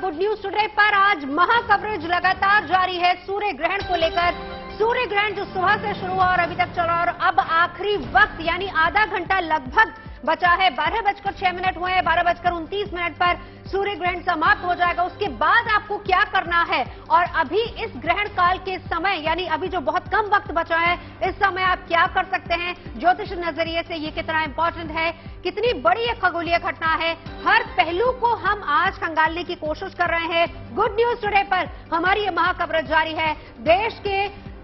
Good news today पर आज महा कवरेज लगातार जारी है सूर्य ग्रहण को लेकर। सूर्य ग्रहण जो सुबह से शुरू हुआ और अभी तक चला और अब आखिरी वक्त यानी आधा घंटा लगभग बचा है। 12:06 हुए हैं। 12:29 पर सूर्य ग्रहण समाप्त हो जाएगा। उसके बाद आपको क्या करना है और अभी इस ग्रहण काल के समय यानी अभी जो बहुत कम वक्त बचा है इस समय आप क्या कर सकते हैं, ज्योतिष नजरिए से ये कितना इंपॉर्टेंट है, कितनी बड़ी एक खगोलीय घटना है, हर पहलू को हम आज खंगालने की कोशिश कर रहे हैं। गुड न्यूज टुडे पर हमारी ये महाकवरेज जारी है। देश के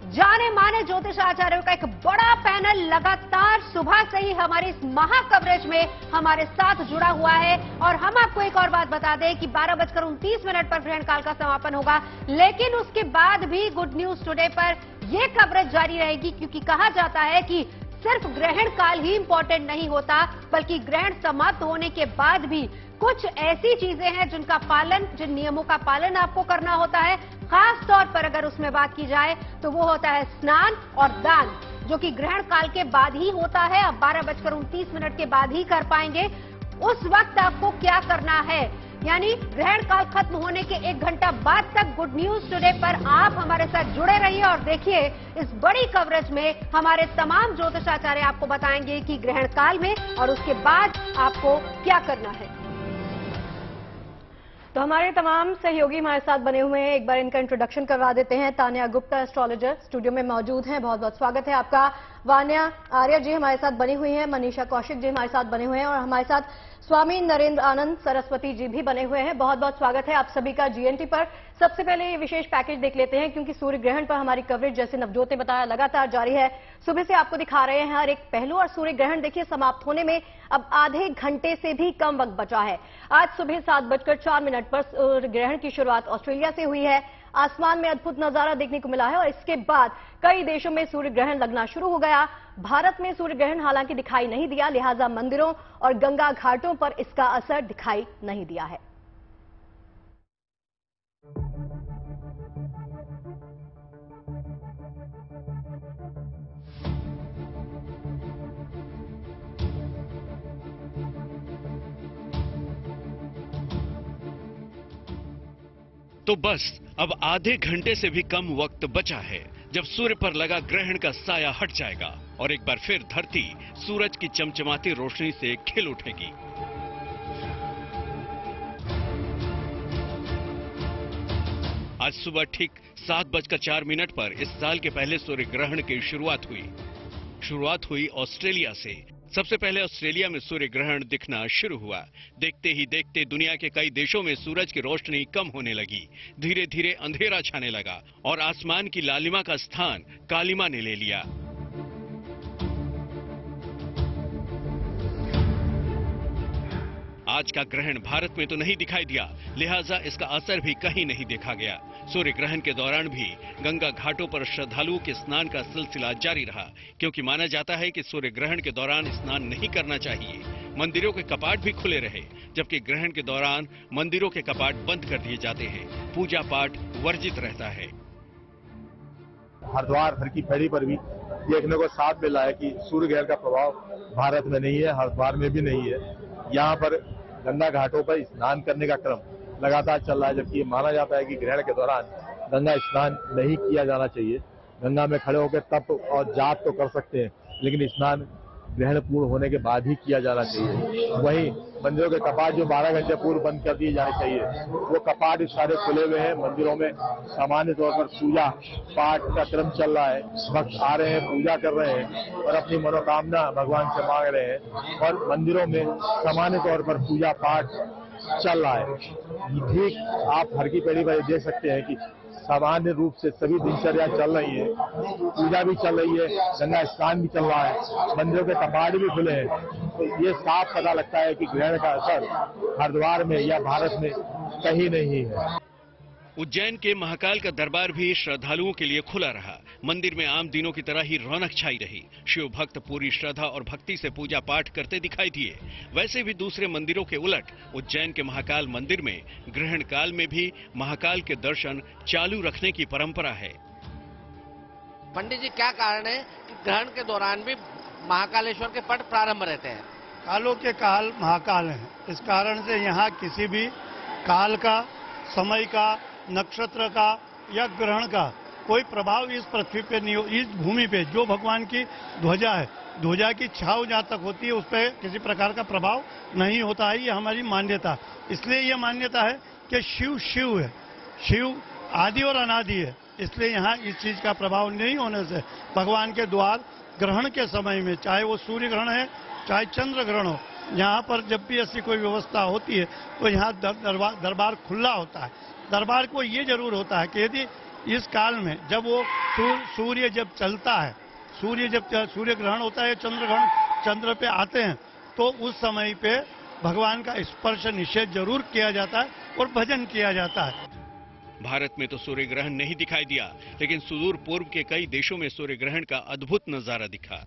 जाने माने ज्योतिष आचार्यों का एक बड़ा पैनल लगातार सुबह से ही हमारी इस महाकवरेज में हमारे साथ जुड़ा हुआ है। और हम आपको एक और बात बता दें कि 12:29 पर ग्रहण काल का समापन होगा, लेकिन उसके बाद भी गुड न्यूज टुडे पर यह कवरेज जारी रहेगी, क्योंकि कहा जाता है कि सिर्फ ग्रहण काल ही इंपॉर्टेंट नहीं होता, बल्कि ग्रहण समाप्त होने के बाद भी कुछ ऐसी चीजें हैं जिनका पालन, जिन नियमों का पालन आपको करना होता है। खास तौर पर अगर उसमें बात की जाए तो वो होता है स्नान और दान, जो कि ग्रहण काल के बाद ही होता है। अब 12:29 के बाद ही कर पाएंगे। उस वक्त आपको क्या करना है, यानी ग्रहण काल खत्म होने के 1 घंटा बाद तक गुड न्यूज टुडे पर आप हमारे साथ जुड़े रहिए और देखिए इस बड़ी कवरेज में हमारे तमाम ज्योतिषाचार्य आपको बताएंगे कि ग्रहण काल में और उसके बाद आपको क्या करना है। तो हमारे तमाम सहयोगी हमारे साथ बने हुए हैं। एक बार इनका इंट्रोडक्शन करवा देते हैं। तान्या गुप्ता एस्ट्रोलॉजर स्टूडियो में मौजूद हैं, बहुत बहुत स्वागत है आपका। वान्या आर्य जी हमारे साथ बनी हुई हैं, मनीषा कौशिक जी हमारे साथ बने हुए हैं और हमारे साथ स्वामी नरेंद्र आनंद सरस्वती जी भी बने हुए हैं। बहुत बहुत स्वागत है आप सभी का जीएनटी पर। सबसे पहले ये विशेष पैकेज देख लेते हैं, क्योंकि सूर्य ग्रहण पर हमारी कवरेज जैसे नवजोत ने बताया लगातार जारी है। सुबह से आपको दिखा रहे हैं हर एक पहलू और सूर्य ग्रहण देखिए समाप्त होने में अब आधे घंटे से भी कम वक्त बचा है। आज सुबह 7:04 पर सूर्य ग्रहण की शुरुआत ऑस्ट्रेलिया से हुई है। आसमान में अद्भुत नजारा देखने को मिला है और इसके बाद कई देशों में सूर्य ग्रहण लगना शुरू हो गया। भारत में सूर्य ग्रहण हालांकि दिखाई नहीं दिया, लिहाजा मंदिरों और गंगा घाटों पर इसका असर दिखाई नहीं दिया है। तो बस अब आधे घंटे से भी कम वक्त बचा है जब सूर्य पर लगा ग्रहण का साया हट जाएगा और एक बार फिर धरती सूरज की चमचमाती रोशनी से खिल उठेगी। आज सुबह ठीक 7:04 पर इस साल के पहले सूर्य ग्रहण की शुरुआत हुई ऑस्ट्रेलिया से। सबसे पहले ऑस्ट्रेलिया में सूर्य ग्रहण दिखना शुरू हुआ। देखते ही देखते दुनिया के कई देशों में सूरज की रोशनी कम होने लगी। धीरे धीरे अंधेरा छाने लगा और आसमान की लालिमा का स्थान कालिमा ने ले लिया। आज का ग्रहण भारत में तो नहीं दिखाई दिया, लिहाजा इसका असर भी कहीं नहीं देखा गया। सूर्य ग्रहण के दौरान भी गंगा घाटों पर श्रद्धालुओं के स्नान का सिलसिला जारी रहा, क्योंकि माना जाता है कि सूर्य ग्रहण के दौरान स्नान नहीं करना चाहिए। मंदिरों के कपाट भी खुले रहे, जबकि ग्रहण के दौरान मंदिरों के कपाट बंद कर दिए जाते हैं। पूजा पाठ वर्जित रहता है। हरिद्वार हर की पैड़ी पर भी देखने को साफ मिला है कि सूर्य ग्रहण का प्रभाव भारत में नहीं है, हरिद्वार में भी नहीं है। यहाँ पर गंगा घाटों पर स्नान करने का क्रम लगातार चल रहा है, जबकि ये माना जाता है कि ग्रहण के दौरान गंगा स्नान नहीं किया जाना चाहिए। गंगा में खड़े होकर तप और जाप तो कर सकते हैं, लेकिन स्नान ग्रहण पूर्ण होने के बाद ही किया जाना चाहिए। वहीं मंदिरों के कपाट जो 12 घंटे पूर्व बंद कर दिए जाने चाहिए, वो कपाट सारे खुले हुए हैं। मंदिरों में सामान्य तौर पर पूजा पाठ का क्रम चल रहा है। भक्त आ रहे हैं, पूजा कर रहे हैं और अपनी मनोकामना भगवान से मांग रहे हैं और मंदिरों में सामान्य तौर पर पूजा पाठ चल रहा है। ठीक आप हर की पैड़ी पर देख सकते हैं कि सामान्य रूप से सभी दिनचर्या चल रही है, पूजा भी चल रही है, गंगा स्नान भी चल रहा है, मंदिरों के कपाट भी खुले हैं। तो ये साफ पता लगता है कि ग्रहण का असर हरिद्वार में या भारत में कहीं नहीं है। उज्जैन के महाकाल का दरबार भी श्रद्धालुओं के लिए खुला रहा। मंदिर में आम दिनों की तरह ही रौनक छाई रही। शिव भक्त पूरी श्रद्धा और भक्ति से पूजा पाठ करते दिखाई दिए। वैसे भी दूसरे मंदिरों के उलट उज्जैन के महाकाल मंदिर में ग्रहण काल में भी महाकाल के दर्शन चालू रखने की परंपरा है। पंडित जी, क्या कारण है कि ग्रहण के दौरान भी महाकालेश्वर के पट प्रारंभ रहते हैं? कालों के काल महाकाल हैं। इस कारण से यहाँ किसी भी काल का समय का, नक्षत्र का या ग्रहण का कोई प्रभाव इस पृथ्वी पे नहीं हो। इस भूमि पे जो भगवान की ध्वजा है, ध्वजा की छाव जहाँ तक होती है उस पर किसी प्रकार का प्रभाव नहीं होता है। ये हमारी मान्यता। इसलिए ये मान्यता है कि शिव शिव है, शिव आदि और अनादि है। इसलिए यहाँ इस चीज का प्रभाव नहीं होने से भगवान के द्वार ग्रहण के समय में, चाहे वो सूर्य ग्रहण है चाहे चंद्र ग्रहण हो, यहाँ पर जब भी ऐसी कोई व्यवस्था होती है तो यहाँ दरबार खुला होता है। दरबार को ये जरूर होता है कि यदि इस काल में जब वो सूर्य जब चलता है, सूर्य ग्रहण होता है, चंद्र ग्रहण चंद्र पे आते हैं, तो उस समय पे भगवान का स्पर्श निषेध जरूर किया जाता है और भजन किया जाता है। भारत में तो सूर्य ग्रहण नहीं दिखाई दिया, लेकिन सुदूर पूर्व के कई देशों में सूर्य ग्रहण का अद्भुत नजारा दिखा।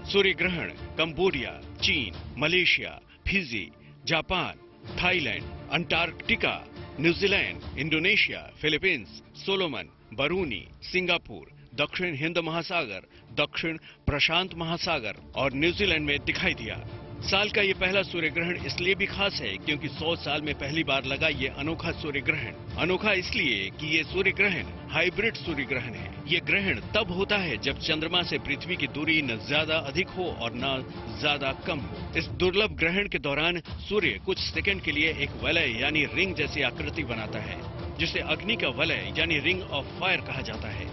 सूर्य ग्रहण कंबोडिया, चीन, Malaysia, Fiji, Japan, Thailand, Antarctica, New Zealand, Indonesia, Philippines, Solomon, बरूनी, Singapore, दक्षिण हिंद महासागर, दक्षिण प्रशांत महासागर और न्यूजीलैंड में दिखाई दिया। साल का ये पहला सूर्य ग्रहण इसलिए भी खास है क्योंकि 100 साल में पहली बार लगा ये अनोखा सूर्य ग्रहण। अनोखा इसलिए कि ये सूर्य ग्रहण हाइब्रिड सूर्य ग्रहण है। ये ग्रहण तब होता है जब चंद्रमा से पृथ्वी की दूरी न ज्यादा अधिक हो और न ज्यादा कम हो। इस दुर्लभ ग्रहण के दौरान सूर्य कुछ सेकंड के लिए एक वलय यानी रिंग जैसी आकृति बनाता है, जिसे अग्नि का वलय यानी रिंग ऑफ फायर कहा जाता है।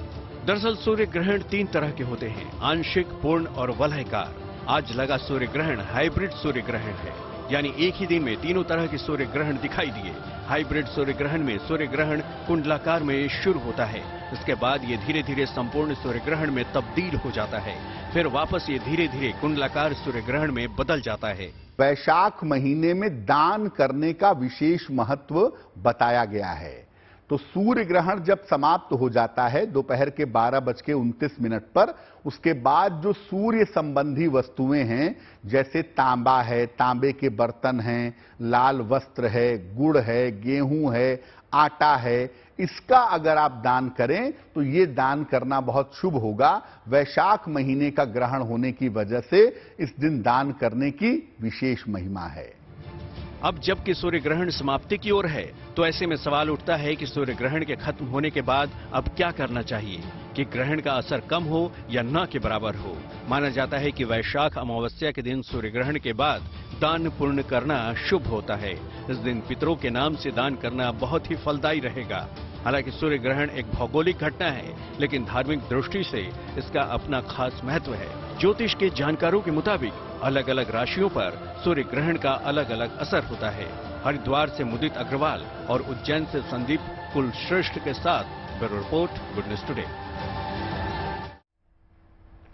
दरअसल सूर्य ग्रहण 3 तरह के होते हैं, आंशिक, पूर्ण और वलयकार। आज लगा सूर्य ग्रहण हाइब्रिड सूर्य ग्रहण है, यानी एक ही दिन में तीनों तरह के सूर्य ग्रहण दिखाई दिए। हाइब्रिड सूर्य ग्रहण में सूर्य ग्रहण कुंडलाकार में शुरू होता है, इसके बाद ये धीरे धीरे संपूर्ण सूर्य ग्रहण में तब्दील हो जाता है, फिर वापस ये धीरे धीरे कुंडलाकार सूर्य ग्रहण में बदल जाता है। वैशाख महीने में दान करने का विशेष महत्व बताया गया है। तो सूर्य ग्रहण जब समाप्त हो जाता है दोपहर के 12:29 पर, उसके बाद जो सूर्य संबंधी वस्तुएं हैं जैसे तांबा है, तांबे के बर्तन हैं, लाल वस्त्र है, गुड़ है, गेहूं है, आटा है, इसका अगर आप दान करें तो ये दान करना बहुत शुभ होगा। वैशाख महीने का ग्रहण होने की वजह से इस दिन दान करने की विशेष महिमा है। अब जबकि सूर्य ग्रहण समाप्ति की ओर है, तो ऐसे में सवाल उठता है कि सूर्य ग्रहण के खत्म होने के बाद अब क्या करना चाहिए कि ग्रहण का असर कम हो या न के बराबर हो। माना जाता है कि वैशाख अमावस्या के दिन सूर्य ग्रहण के बाद दान पुण्य करना शुभ होता है। इस दिन पितरों के नाम से दान करना बहुत ही फलदायी रहेगा। हालांकि सूर्य ग्रहण एक भौगोलिक घटना है, लेकिन धार्मिक दृष्टि से इसका अपना खास महत्व है। ज्योतिष के जानकारों के मुताबिक अलग अलग राशियों पर सूर्य ग्रहण का अलग अलग असर होता है। हरिद्वार से मुदित अग्रवाल और उज्जैन से संदीप कुलश्रेष्ठ के साथ bureau report, good news today.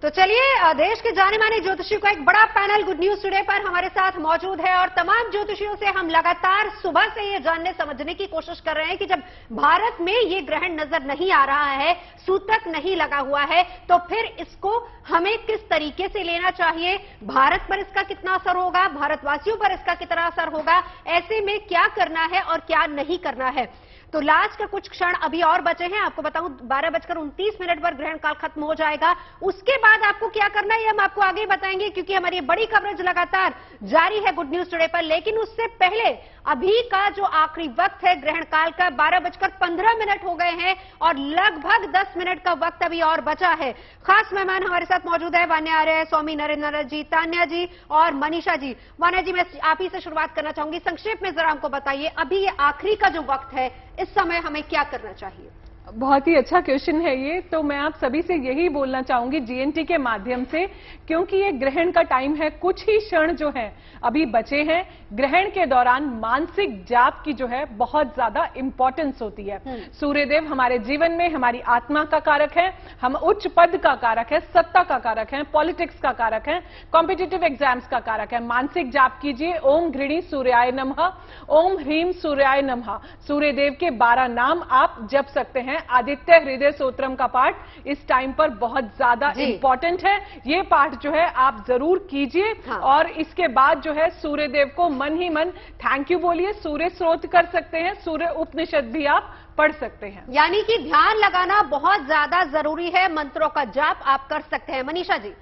तो चलिए, देश के जाने माने ज्योतिषियों का एक बड़ा पैनल गुड न्यूज टुडे पर हमारे साथ मौजूद है और तमाम ज्योतिषियों से हम लगातार सुबह से ये जानने समझने की कोशिश कर रहे हैं कि जब भारत में ये ग्रहण नजर नहीं आ रहा है, सूतक नहीं लगा हुआ है, तो फिर इसको हमें किस तरीके से लेना चाहिए, भारत पर इसका कितना असर होगा, भारतवासियों पर इसका कितना असर होगा, ऐसे में क्या करना है और क्या नहीं करना है। तो लास्ट का कुछ क्षण अभी और बचे हैं। आपको बताऊं 12:29 पर ग्रहण काल खत्म हो जाएगा। उसके बाद आपको क्या करना है हम आपको आगे बताएंगे, क्योंकि हमारी बड़ी कवरेज लगातार जारी है गुड न्यूज टुडे पर। लेकिन उससे पहले अभी का जो आखिरी वक्त है ग्रहण काल का 12:15 हो गए हैं और लगभग 10 मिनट का वक्त अभी और बचा है। खास मेहमान हमारे साथ मौजूद है वान्या आर्य, स्वामी नरेंद्र जी, तान्या जी और मनीषा जी। वान्या जी, मैं आप ही से शुरुआत करना चाहूंगी। संक्षेप में जरा हमको बताइए, अभी ये आखिरी का जो वक्त है, इस समय हमें क्या करना चाहिए? बहुत ही अच्छा क्वेश्चन है ये। तो मैं आप सभी से यही बोलना चाहूंगी जीएनटी के माध्यम से, क्योंकि ये ग्रहण का टाइम है, कुछ ही क्षण जो है अभी बचे हैं। ग्रहण के दौरान मानसिक जाप की जो है बहुत ज्यादा इंपॉर्टेंस होती है। सूर्यदेव हमारे जीवन में हमारी आत्मा का कारक है, हम उच्च पद का कारक है, सत्ता का कारक है, पॉलिटिक्स का कारक है, कॉम्पिटिटिव एग्जाम्स का कारक है। मानसिक जाप कीजिए, ओम घृणी सूर्याय नमः, ओम ह्रीम सूर्याय नमः। सूर्यदेव के 12 नाम आप जप सकते हैं। आदित्य हृदय स्तोत्रम का पाठ इस टाइम पर बहुत ज्यादा इंपॉर्टेंट है। ये पाठ जो है आप जरूर कीजिए। हाँ। और इसके बाद जो है सूर्यदेव को मन ही मन थैंक यू बोलिए। सूर्य स्रोत कर सकते हैं, सूर्य उपनिषद भी आप पढ़ सकते हैं। यानी कि ध्यान लगाना बहुत ज्यादा जरूरी है। मंत्रों का जाप आप कर सकते हैं। मनीषा जी,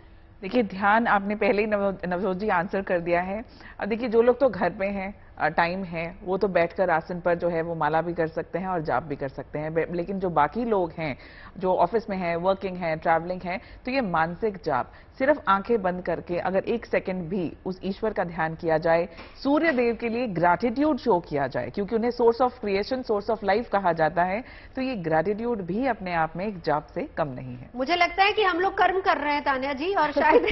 देखिए ध्यान आपने पहले ही नवजोत जी आंसर कर दिया है। अब देखिए जो लोग तो घर पे हैं, टाइम है वो तो बैठकर आसन पर जो है वो माला भी कर सकते हैं और जाप भी कर सकते हैं, लेकिन जो बाकी लोग हैं जो ऑफिस में हैं, वर्किंग हैं, ट्रैवलिंग हैं, तो ये मानसिक जाप सिर्फ आंखें बंद करके अगर 1 सेकंड भी उस ईश्वर का ध्यान किया जाए, सूर्य देव के लिए ग्रैटिट्यूड शो किया जाए, क्योंकि उन्हें source of creation, source of life कहा जाता है, तो ये ग्रैटिट्यूड भी अपने आप में एक जाप से कम नहीं है। मुझे लगता है कि हम लोग कर्म कर रहे हैं तान्या जी, और शायद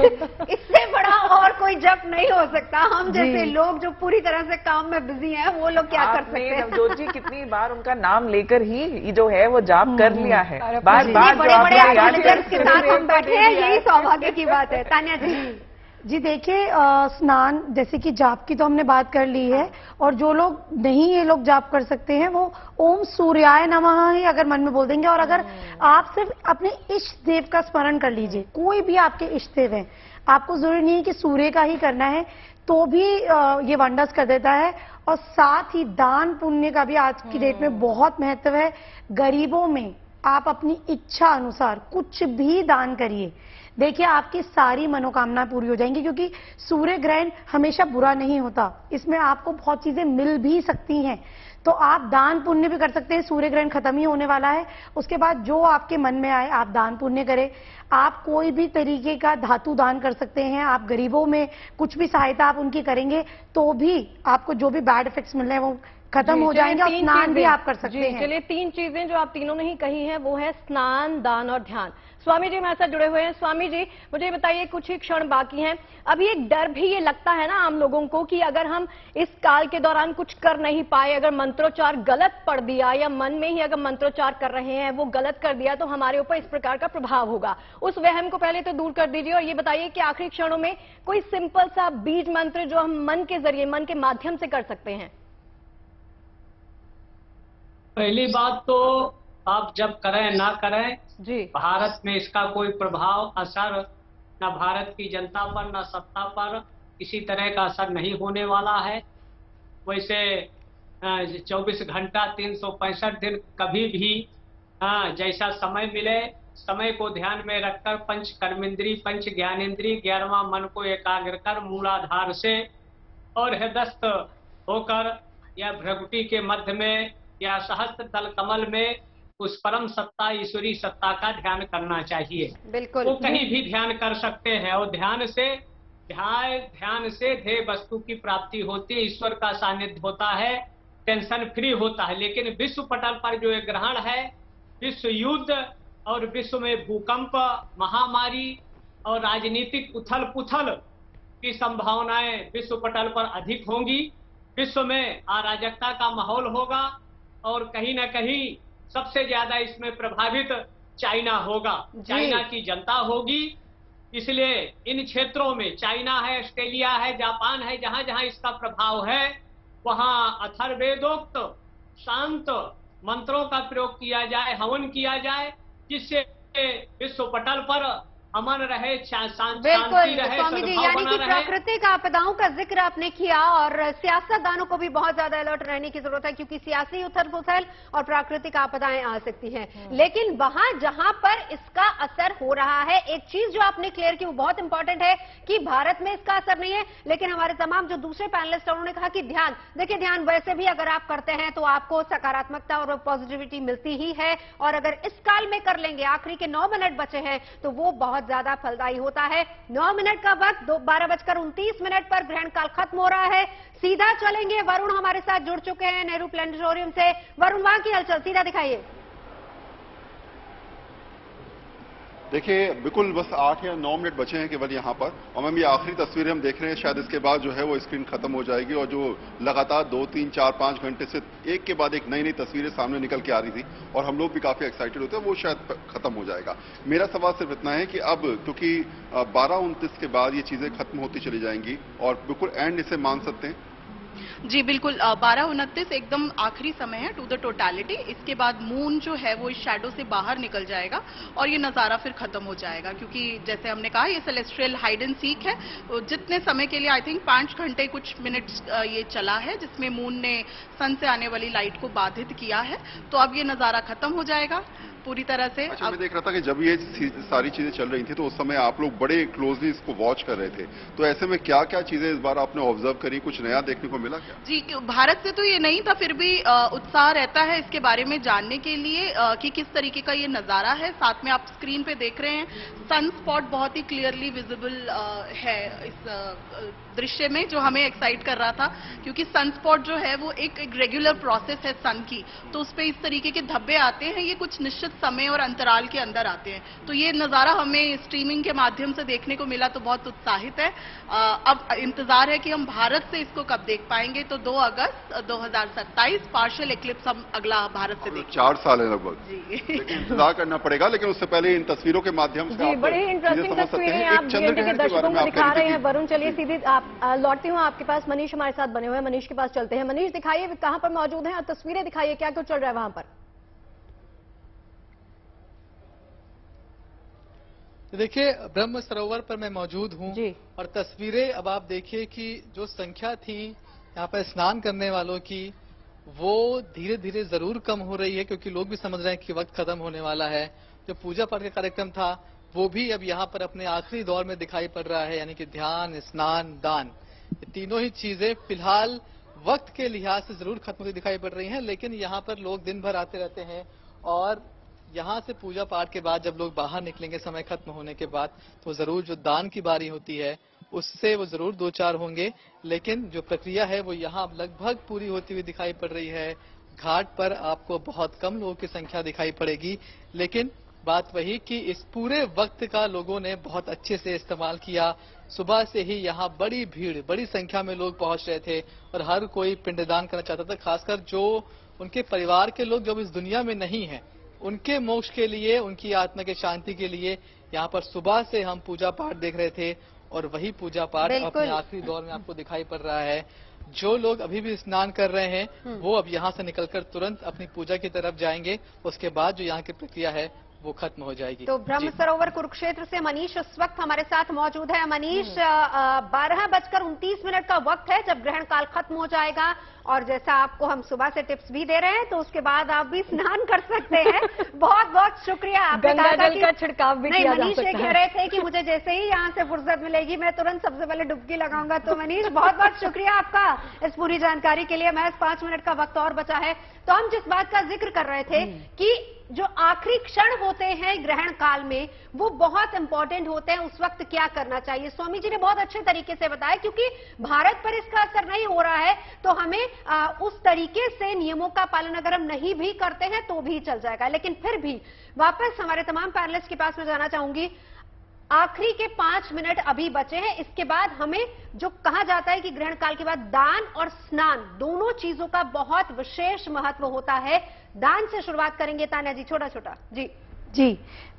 इससे बड़ा और कोई जप नहीं हो सकता। हम जैसे लोग जो पूरी तरह से काम में बिजी हैं, वो लोग क्या कर सकते हैं? नवजोत जी कितनी बार उनका नाम लेकर ही जो है वो जाप कर लिया है, बार बार बड़े बड़े एडवेंचर्स के साथ हम बैठे हैं, यही सौभाग्य की बात है। तान्या जी देखिए, स्नान जैसे कि जाप की तो हमने बात कर ली है, और जो लोग नहीं ये लोग जाप कर सकते हैं वो ओम सूर्याय नमः ही अगर मन में बोल देंगे, और अगर आप सिर्फ अपने इष्ट देव का स्मरण कर लीजिए, कोई भी आपके इष्ट देव हैं, आपको जरूरी नहीं है कि सूर्य का ही करना है, तो भी ये वंडर्स कर देता है। और साथ ही दान पुण्य का भी आज की डेट में बहुत महत्व है। गरीबों में आप अपनी इच्छा अनुसार कुछ भी दान करिए, देखिए आपकी सारी मनोकामना पूरी हो जाएंगी, क्योंकि सूर्य ग्रहण हमेशा बुरा नहीं होता, इसमें आपको बहुत चीजें मिल भी सकती हैं। तो आप दान पुण्य भी कर सकते हैं, सूर्य ग्रहण खत्म ही होने वाला है, उसके बाद जो आपके मन में आए आप दान पुण्य करें। आप कोई भी तरीके का धातु दान कर सकते हैं, आप गरीबों में कुछ भी सहायता आप उनकी करेंगे तो भी आपको जो भी बैड इफेक्ट्स मिल रहे हैं वो खत्म हो जाएंगे, और स्नान भी आप कर सकते हैं। चलिए 3 चीजें जो आप तीनों ने ही कही हैं वो है स्नान, दान और ध्यान। स्वामी जी हमारे साथ जुड़े हुए हैं। स्वामी जी मुझे बताइए, कुछ ही क्षण बाकी हैं, अभी एक डर भी ये लगता है ना आम लोगों को कि अगर हम इस काल के दौरान कुछ कर नहीं पाए, अगर मंत्रोच्चार गलत पढ़ दिया या मन में ही अगर मंत्रोच्चार कर रहे हैं वो गलत कर दिया तो हमारे ऊपर इस प्रकार का प्रभाव होगा। उस वहम को पहले तो दूर कर दीजिए और ये बताइए कि आखिरी क्षणों में कोई सिंपल सा बीज मंत्र जो हम मन के जरिए, मन के माध्यम से कर सकते हैं। पहली बात तो आप जब करें ना करें जी, भारत में इसका कोई प्रभाव असर न भारत की जनता पर न सत्ता पर किसी तरह का असर नहीं होने वाला है। वैसे 24 घंटा 365 दिन कभी भी जैसा समय मिले, समय को ध्यान में रखकर पंच कर्मेंद्री, पंच ज्ञानेंद्री, 11वां मन को एकाग्र कर मूलाधार से और हृदयस्थ होकर या भ्रगुटी के मध्य में या सहस्त्र तल कमल में उस परम सत्ता, ईश्वरी सत्ता का ध्यान करना चाहिए। बिल्कुल, वो कहीं भी ध्यान कर सकते हैं और ध्यान से ध्येय वस्तु की प्राप्ति होती है, ईश्वर का सानिध्य होता है, टेंशन फ्री होता है। लेकिन विश्व पटल पर जो एक ग्रहण है, विश्व युद्ध और विश्व में भूकंप, महामारी और राजनीतिक उथल पुथल की संभावनाएं विश्व पटल पर अधिक होंगी। विश्व में अराजकता का माहौल होगा और कहीं ना कहीं सबसे ज्यादा इसमें प्रभावित चाइना होगा, चाइना की जनता होगी। इसलिए इन क्षेत्रों में चाइना है, ऑस्ट्रेलिया है, जापान है, जहां जहां इसका प्रभाव है वहां अथर्ववेदोक्त शांत मंत्रों का प्रयोग किया जाए, हवन किया जाए, जिससे विश्व पटल पर अमन रहे, शांति रहे, स्वामी जी, यानी कि प्राकृतिक आपदाओं का जिक्र आपने किया और सियासतदानों को भी बहुत ज्यादा अलर्ट रहने की जरूरत है, क्योंकि सियासी उथल पुथल और प्राकृतिक आपदाएं आ सकती हैं। लेकिन वहां जहां पर इसका असर हो रहा है, एक चीज जो आपने क्लियर की वो बहुत इंपॉर्टेंट है कि भारत में इसका असर नहीं है, लेकिन हमारे तमाम जो दूसरे पैनलिस्ट हैं उन्होंने कहा कि ध्यान, देखिए ध्यान वैसे भी अगर आप करते हैं तो आपको सकारात्मकता और पॉजिटिविटी मिलती ही है, और अगर इस काल में कर लेंगे, आखिरी के 9 मिनट बचे हैं, तो वो बहुत ज्यादा फलदायी होता है। 9 मिनट का वक्त 12:29 पर ग्रहण काल खत्म हो रहा है। सीधा चलेंगे, वरुण हमारे साथ जुड़ चुके हैं नेहरू प्लेनेटोरियम से। वरुण, वहां की हलचल सीधा दिखाइए। देखिए बिल्कुल बस 8 या 9 मिनट बचे हैं केवल यहाँ पर, और मैम ये आखिरी तस्वीरें हम देख रहे हैं, शायद इसके बाद जो है वो स्क्रीन खत्म हो जाएगी और जो लगातार 2, 3, 4, 5 घंटे से एक के बाद एक नई नई तस्वीरें सामने निकल के आ रही थी और हम लोग भी काफी एक्साइटेड होते हैं, वो शायद खत्म हो जाएगा। मेरा सवाल सिर्फ इतना है कि अब क्योंकि 12:29 के बाद ये चीजें खत्म होती चली जाएंगी और बिल्कुल एंड इसे मान सकते हैं। जी बिल्कुल, 12:29 एकदम आखिरी समय है टू द टोटलिटी। इसके बाद मून जो है वो इस शैडो से बाहर निकल जाएगा और ये नज़ारा फिर खत्म हो जाएगा, क्योंकि जैसे हमने कहा ये सेलेस्ट्रियल हाइड एंड सीक है। जितने समय के लिए आई थिंक 5 घंटे कुछ मिनट्स ये चला है, जिसमें मून ने सन से आने वाली लाइट को बाधित किया है, तो अब ये नज़ारा खत्म हो जाएगा। पूरी तरह से। अच्छा, मैं देख रहा था कि जब ये सारी चीजें चल रही थी तो उस समय आप लोग बड़े क्लोजली इसको वॉच कर रहे थे, तो ऐसे में क्या क्या चीजें इस बार आपने ऑब्जर्व करी, कुछ नया देखने को मिला क्या? जी, भारत से तो ये नहीं था, फिर भी उत्साह रहता है इसके बारे में जानने के लिए कि किस तरीके का ये नजारा है। साथ में आप स्क्रीन पे देख रहे हैं सन स्पॉट बहुत ही क्लियरली विजिबल है इस दृश्य में, जो हमें एक्साइट कर रहा था, क्योंकि सन स्पॉट जो है वो एक रेगुलर प्रोसेस है सन की, तो उस पे इस तरीके के धब्बे आते हैं, ये कुछ निश्चित समय और अंतराल के अंदर आते हैं। तो ये नजारा हमें स्ट्रीमिंग के माध्यम से देखने को मिला, तो बहुत उत्साहित है। अब इंतजार है कि हम भारत से इसको कब देख पाएंगे। तो 2 अगस्त 2027 पार्शियल एक्लिप्स हम अगला भारत से देखेंगे। 4 साल है लगभग जी। लेकिन इंतजार करना पड़ेगा, लेकिन उससे पहले इन तस्वीरों के माध्यम से बड़ी इंटरेस्टिंग तस्वीरें आप जीएनटी के दर्शकों को दिखा रहे हैं। वरुण, चलिए सीधे आप लौटती हूँ आपके पास। मनीष हमारे साथ बने हुए हैं, मनीष के पास चलते हैं। मनीष, दिखाइए कहां पर मौजूद हैं और तस्वीरें दिखाइए, क्या कुछ चल रहा है वहां पर। देखिए, ब्रह्म सरोवर पर मैं मौजूद हूं और तस्वीरें अब आप देखिए कि जो संख्या थी यहाँ पर स्नान करने वालों की, वो धीरे धीरे जरूर कम हो रही है, क्योंकि लोग भी समझ रहे हैं कि वक्त खत्म होने वाला है। जो पूजा पाठ का कार्यक्रम था वो भी अब यहाँ पर अपने आखिरी दौर में दिखाई पड़ रहा है, यानी कि ध्यान, स्नान, दान, ये तीनों ही चीजें फिलहाल वक्त के लिहाज से जरूर खत्म होती दिखाई पड़ रही हैं। लेकिन यहाँ पर लोग दिन भर आते रहते हैं और यहाँ से पूजा पाठ के बाद जब लोग बाहर निकलेंगे समय खत्म होने के बाद, तो जरूर जो दान की बारी होती है उससे वो जरूर 2-4 होंगे। लेकिन जो प्रक्रिया है वो यहाँ लगभग पूरी होती हुई दिखाई पड़ रही है। घाट पर आपको बहुत कम लोगों की संख्या दिखाई पड़ेगी, लेकिन बात वही कि इस पूरे वक्त का लोगों ने बहुत अच्छे से इस्तेमाल किया। सुबह से ही यहाँ बड़ी भीड़, बड़ी संख्या में लोग पहुंच रहे थे और हर कोई पिंडदान करना चाहता था। खासकर जो उनके परिवार के लोग जो इस दुनिया में नहीं है, उनके मोक्ष के लिए, उनकी आत्मा के शांति के लिए यहाँ पर सुबह से हम पूजा पाठ देख रहे थे और वही पूजा पाठ अपने आखिरी दौर में आपको दिखाई पड़ रहा है। जो लोग अभी भी स्नान कर रहे हैं वो अब यहाँ से निकलकर तुरंत अपनी पूजा की तरफ जाएंगे, उसके बाद जो यहाँ की प्रक्रिया है वो खत्म हो जाएगी। तो ब्रह्म सरोवर कुरुक्षेत्र से मनीष इस वक्त हमारे साथ मौजूद है। मनीष, 12:29 का वक्त है जब ग्रहण काल खत्म हो जाएगा, और जैसा आपको हम सुबह से टिप्स भी दे रहे हैं, तो उसके बाद आप भी स्नान कर सकते हैं। बहुत बहुत शुक्रिया। गंगा जल का छिड़काव भी किया जा सकता है। मनीष ये कह रहे थे कि मुझे जैसे ही यहाँ से फुर्सत मिलेगी मैं तुरंत सबसे पहले डुबकी लगाऊंगा। तो मनीष, बहुत बहुत शुक्रिया आपका इस पूरी जानकारी के लिए। महज 5 मिनट का वक्त और बचा है, तो हम जिस बात का जिक्र कर रहे थे कि जो आखिरी क्षण होते हैं ग्रहण काल में वो बहुत इंपॉर्टेंट होते हैं। उस वक्त क्या करना चाहिए, स्वामी जी ने बहुत अच्छे तरीके से बताया। क्योंकि भारत पर इसका असर नहीं हो रहा है, तो हमें उस तरीके से नियमों का पालन अगर हम नहीं भी करते हैं तो भी चल जाएगा। लेकिन फिर भी वापस हमारे तमाम पैनलिस्ट के पास में जाना चाहूंगी। आखिरी के 5 मिनट अभी बचे हैं, इसके बाद हमें जो कहा जाता है कि ग्रहण काल के बाद दान और स्नान दोनों चीजों का बहुत विशेष महत्व होता है। दान से शुरुआत करेंगे तान्या जी, छोटा छोटा। जी,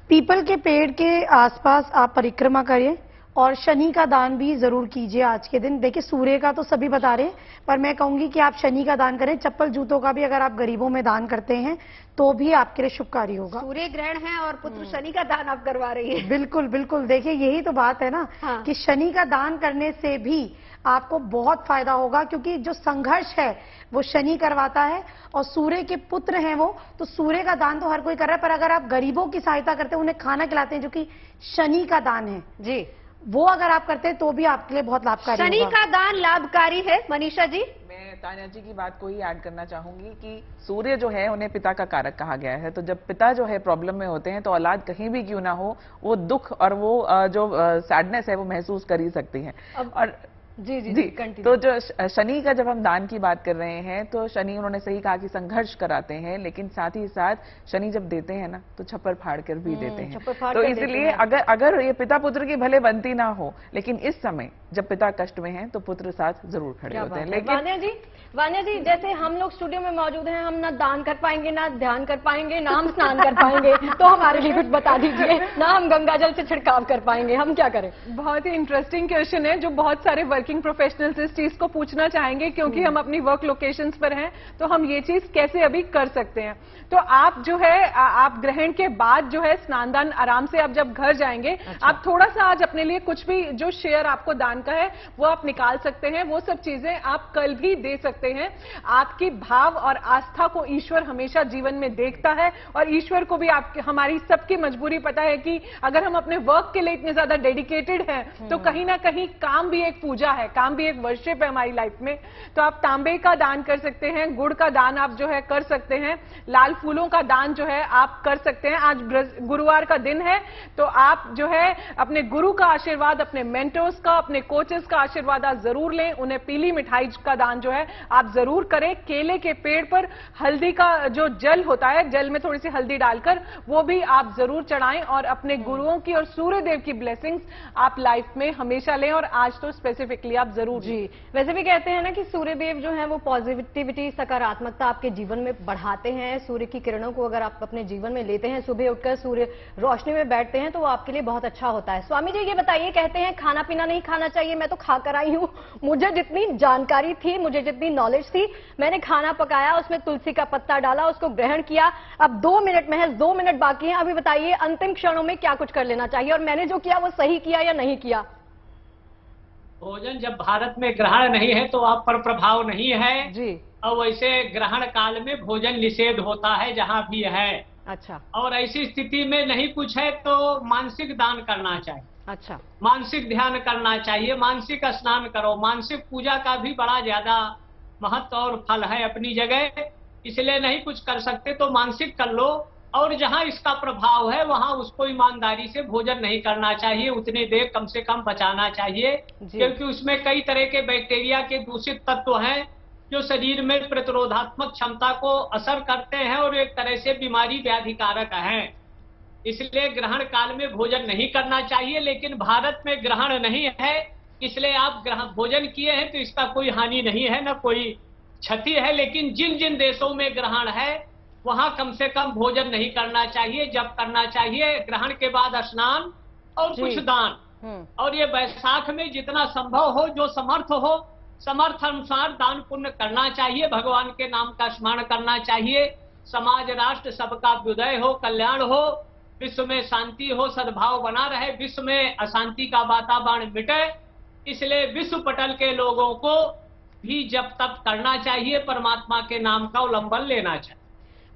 पीपल के पेड़ के आसपास आप परिक्रमा करिए और शनि का दान भी जरूर कीजिए आज के दिन। देखिए, सूर्य का तो सभी बता रहे हैं, पर मैं कहूंगी कि आप शनि का दान करें। चप्पल जूतों का भी अगर आप गरीबों में दान करते हैं तो भी आपके लिए शुभकारी होगा। सूर्य ग्रहण है और पुत्र शनि का दान आप करवा रही है। बिल्कुल बिल्कुल, देखिए यही तो बात है ना, कि शनि का दान करने से भी आपको बहुत फायदा होगा, क्योंकि जो संघर्ष है वो शनि करवाता है और सूर्य के पुत्र हैं वो, तो सूर्य का दान तो हर कोई कर रहा है, पर अगर आप गरीबों की सहायता करते हैं, उन्हें खाना खिलाते हैं, जो कि शनि का दान है जी, वो अगर आप करते हैं तो भी आपके लिए बहुत लाभकारी होगा। शनि का दान लाभकारी है। मनीषा जी, मैं तान्या जी की बात को ही ऐड करना चाहूंगी कि सूर्य जो है उन्हें पिता का कारक कहा गया है। तो जब पिता जो है प्रॉब्लम में होते हैं तो औलाद कहीं भी क्यों ना हो, वो दुख और वो जो सैडनेस है वो महसूस कर ही सकती है। और जी, तो जो शनि का जब हम दान की बात कर रहे हैं, तो शनि उन्होंने सही कहा कि संघर्ष कराते हैं, लेकिन साथ ही साथ शनि जब देते हैं ना तो छप्पर फाड़ कर भी देते हैं। तो इसलिए अगर ये पिता पुत्र की भले बनती ना हो, लेकिन इस समय जब पिता कष्ट में हैं तो पुत्र साथ जरूर खड़े होते हैं। लेकिन वान्या जी, जैसे हम लोग स्टूडियो में मौजूद हैं, हम ना दान कर पाएंगे, ना ध्यान कर पाएंगे, ना हम स्नान कर पाएंगे, तो हमारे लिए कुछ बता दीजिए। ना हम गंगा जल से छिड़काव कर पाएंगे, हम क्या करें? बहुत ही इंटरेस्टिंग क्वेश्चन है, जो बहुत सारे वर्किंग प्रोफेशनल्स इस चीज को पूछना चाहेंगे, क्योंकि हम अपनी वर्क लोकेशंस पर हैं, तो हम ये चीज कैसे अभी कर सकते हैं। तो आप जो है, आप ग्रहण के बाद जो है स्नान दान आराम से आप जब घर जाएंगे, आप थोड़ा सा आज अपने लिए कुछ भी जो शेयर आपको दान भगवान का है वो आप निकाल सकते हैं। वो सब चीजें आप कल भी दे सकते हैं। आपकी भाव और आस्था को ईश्वर हमेशा जीवन में देखता है और ईश्वर को भी हमारी सबकी मजबूरी पता है कि अगर हम अपने वर्क के लिए इतने ज्यादा डेडिकेटेड हैं तो कहीं ना कहीं काम भी एक पूजा है, काम भी एक वर्शिप है हमारी लाइफ में। तो आप तांबे का दान कर सकते हैं, गुड़ का दान आप जो है कर सकते हैं, लाल फूलों का दान जो है आप कर सकते हैं। आज गुरुवार का दिन है तो आप जो है अपने गुरु का आशीर्वाद, अपने मेंटर्स का, अपने कोचेस का आशीर्वाद आप जरूर लें। उन्हें पीली मिठाई का दान जो है आप जरूर करें। केले के पेड़ पर हल्दी का जो जल होता है, जल में थोड़ी सी हल्दी डालकर वो भी आप जरूर चढ़ाएं और अपने गुरुओं की और सूर्य देव की ब्लेसिंग्स आप लाइफ में हमेशा लें। और आज तो स्पेसिफिकली आप जरूर जी। वैसे भी कहते हैं ना कि सूर्य देव जो है वो पॉजिटिविटी, सकारात्मकता आपके जीवन में बढ़ाते हैं। सूर्य की किरणों को अगर आप अपने जीवन में लेते हैं, सुबह उठकर सूर्य रोशनी में बैठते हैं तो वो आपके लिए बहुत अच्छा होता है। स्वामी जी ये बताइए, कहते हैं खाना पीना नहीं खाना चाहिए, मैं तो खाकर आई हूं, मुझे जितनी जानकारी थी, मुझे जितनी नॉलेज थी, मैंने खाना पकाया, उसमें तुलसी का पत्ता डाला, उसको ग्रहण किया। अब 2 मिनट महज 2 मिनट बाकी हैं। अभी बताइए अंतिम क्षणों में क्या कुछ कर लेना चाहिए और मैंने जो किया वो सही किया या नहीं किया? भोजन जब भारत में ग्रहण नहीं है तो आप पर प्रभाव नहीं है जी। और वैसे ग्रहण काल में भोजन निषेध होता है जहां भी है। अच्छा। और ऐसी स्थिति में नहीं कुछ है तो मानसिक दान करना चाहिए। अच्छा। मानसिक ध्यान करना चाहिए, मानसिक स्नान करो। मानसिक पूजा का भी बड़ा ज्यादा महत्व और फल है अपनी जगह। इसलिए नहीं कुछ कर सकते तो मानसिक कर लो, और जहां इसका प्रभाव है वहां उसको ईमानदारी से भोजन नहीं करना चाहिए, उतने देर कम से कम बचाना चाहिए, क्योंकि उसमें कई तरह के बैक्टीरिया के दूषित तत्व हैं जो शरीर में प्रतिरोधात्मक क्षमता को असर करते हैं और एक तरह से बीमारी व्याधिकारक हैं। इसलिए ग्रहण काल में भोजन नहीं करना चाहिए। लेकिन भारत में ग्रहण नहीं है इसलिए आप भोजन किए हैं तो इसका कोई हानि नहीं है, न कोई क्षति है। लेकिन जिन जिन देशों में ग्रहण है वहां कम से कम भोजन नहीं करना चाहिए। जब करना चाहिए ग्रहण के बाद स्नान और कुछ दान। और ये वैशाख में जितना संभव हो, जो समर्थ हो, समर्थ अनुसार दान पुण्य करना चाहिए। भगवान के नाम का स्मरण करना चाहिए। समाज राष्ट्र सबका अभ्युदय हो, कल्याण हो, विश्व में शांति हो, सद्भाव बना रहे, विश्व में अशांति का वातावरण मिटे। इसलिए विश्व पटल के लोगों को भी जप तप करना चाहिए, परमात्मा के नाम का अवलंबन लेना चाहिए।